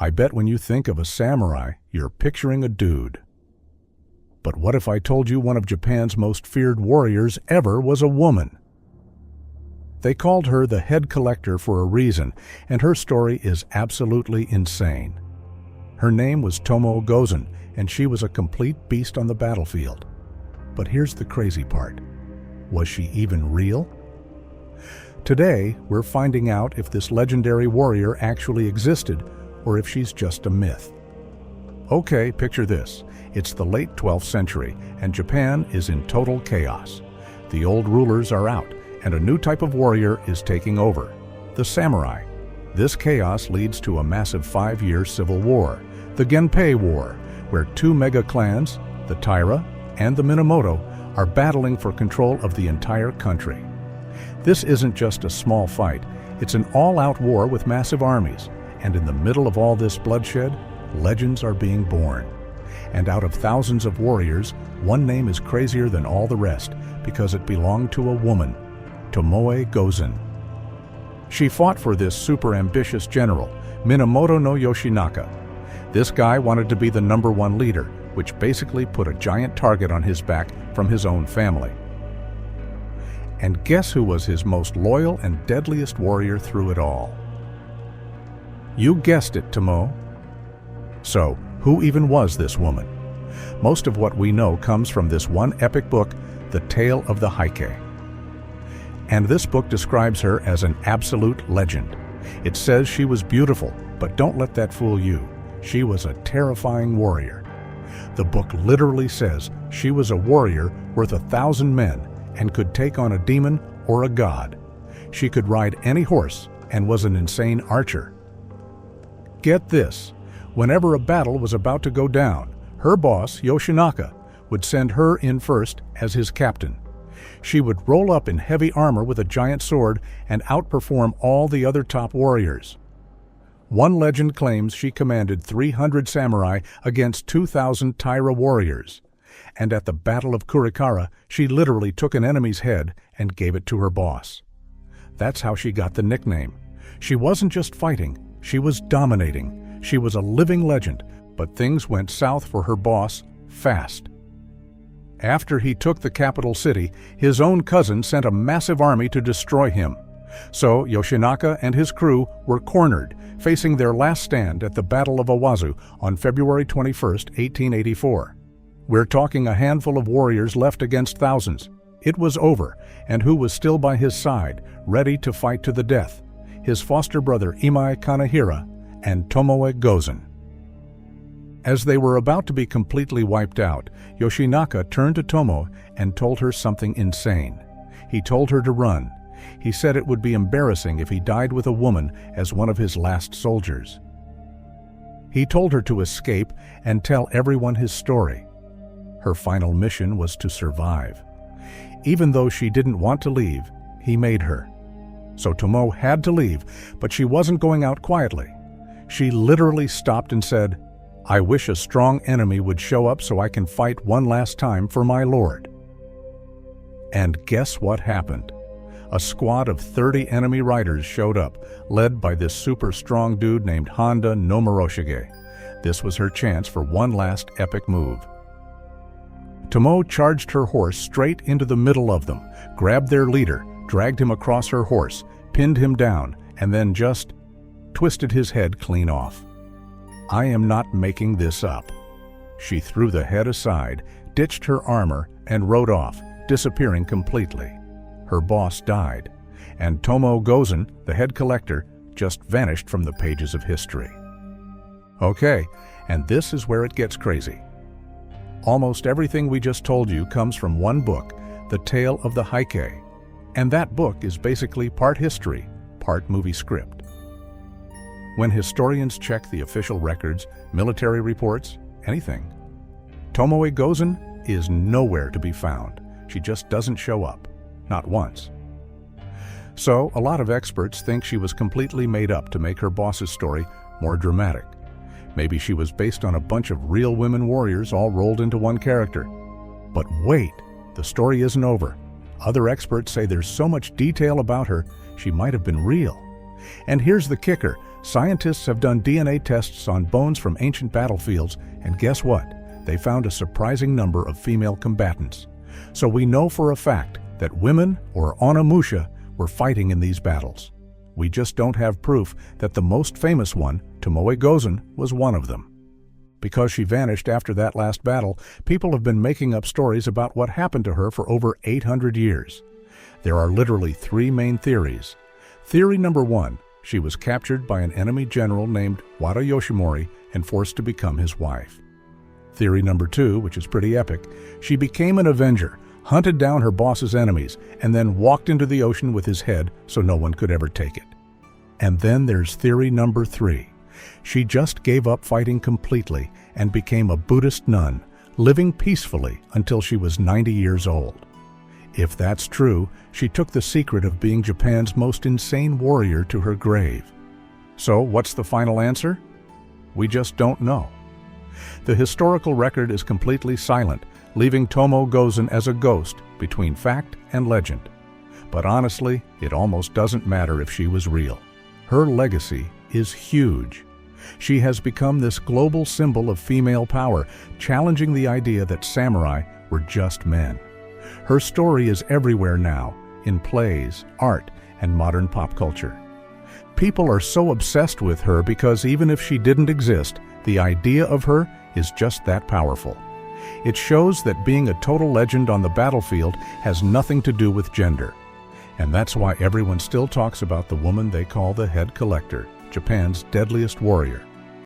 I bet when you think of a samurai, you're picturing a dude. But what if I told you one of Japan's most feared warriors ever was a woman? They called her the head collector for a reason, and her story is absolutely insane. Her name was Tomoe Gozen, and she was a complete beast on the battlefield. But here's the crazy part. Was she even real? Today, we're finding out if this legendary warrior actually existed or if she's just a myth. Okay, picture this. It's the late 12th century, and Japan is in total chaos. The old rulers are out, and a new type of warrior is taking over, the samurai. This chaos leads to a massive 5-year civil war, the Genpei War, where two mega clans, the Taira and the Minamoto, are battling for control of the entire country. This isn't just a small fight, it's an all-out war with massive armies, and in the middle of all this bloodshed, legends are being born. And out of thousands of warriors, one name is crazier than all the rest because it belonged to a woman, Tomoe Gozen. She fought for this super ambitious general, Minamoto no Yoshinaka. This guy wanted to be the #1 leader, which basically put a giant target on his back from his own family. And guess who was his most loyal and deadliest warrior through it all? You guessed it, Tomoe. So, who even was this woman? Most of what we know comes from this one epic book, The Tale of the Heike. And this book describes her as an absolute legend. It says she was beautiful, but don't let that fool you. She was a terrifying warrior. The book literally says she was a warrior worth 1,000 men and could take on a demon or a god. She could ride any horse and was an insane archer. Get this, whenever a battle was about to go down, her boss, Yoshinaka, would send her in first as his captain. She would roll up in heavy armor with a giant sword and outperform all the other top warriors. One legend claims she commanded 300 samurai against 2,000 Taira warriors. And at the Battle of Kurikara, she literally took an enemy's head and gave it to her boss. That's how she got the nickname. She wasn't just fighting, she was dominating. She was a living legend, but things went south for her boss fast. After he took the capital city, his own cousin sent a massive army to destroy him. So Yoshinaka and his crew were cornered, facing their last stand at the Battle of Awazu on February 21, 1884. We're talking a handful of warriors left against thousands. It was over, and who was still by his side, ready to fight to the death? His foster brother Imai Kanehira and Tomoe Gozen. As they were about to be completely wiped out, Yoshinaka turned to Tomoe and told her something insane. He told her to run. He said it would be embarrassing if he died with a woman as one of his last soldiers. He told her to escape and tell everyone his story. Her final mission was to survive. Even though she didn't want to leave, he made her. So Tomoe had to leave, but she wasn't going out quietly. She literally stopped and said, "I wish a strong enemy would show up so I can fight one last time for my lord." And guess what happened? A squad of 30 enemy riders showed up, led by this super strong dude named Honda no Moroshige. This was her chance for one last epic move. Tomoe charged her horse straight into the middle of them, grabbed their leader, dragged him across her horse, pinned him down, and then just twisted his head clean off. I am not making this up. She threw the head aside, ditched her armor, and rode off, disappearing completely. Her boss died, and Tomoe Gozen, the head collector, just vanished from the pages of history. Okay, and this is where it gets crazy. Almost everything we just told you comes from one book, The Tale of the Heike, and that book is basically part history, part movie script. When historians check the official records, military reports, anything, Tomoe Gozen is nowhere to be found. She just doesn't show up, not once. So, a lot of experts think she was completely made up to make her boss's story more dramatic. Maybe she was based on a bunch of real women warriors all rolled into one character. But wait, the story isn't over. Other experts say there's so much detail about her, she might have been real. And here's the kicker. Scientists have done DNA tests on bones from ancient battlefields, and guess what? They found a surprising number of female combatants. So we know for a fact that women, or Onna-Bugeisha, were fighting in these battles. We just don't have proof that the most famous one, Tomoe Gozen, was one of them. Because she vanished after that last battle, people have been making up stories about what happened to her for over 800 years. There are literally 3 main theories. Theory number 1, she was captured by an enemy general named Wada Yoshimori and forced to become his wife. Theory number 2, which is pretty epic, she became an avenger, hunted down her boss's enemies, and then walked into the ocean with his head so no one could ever take it. And then there's theory number 3. She just gave up fighting completely and became a Buddhist nun, living peacefully until she was 90 years old. If that's true, she took the secret of being Japan's most insane warrior to her grave. So what's the final answer? We just don't know. The historical record is completely silent, leaving Tomoe Gozen as a ghost between fact and legend. But honestly, it almost doesn't matter if she was real. Her legacy is huge. She has become this global symbol of female power, challenging the idea that samurai were just men. Her story is everywhere now, in plays, art, and modern pop culture. People are so obsessed with her because even if she didn't exist, the idea of her is just that powerful. It shows that being a total legend on the battlefield has nothing to do with gender. And that's why everyone still talks about the woman they call the head collector, Japan's deadliest warrior.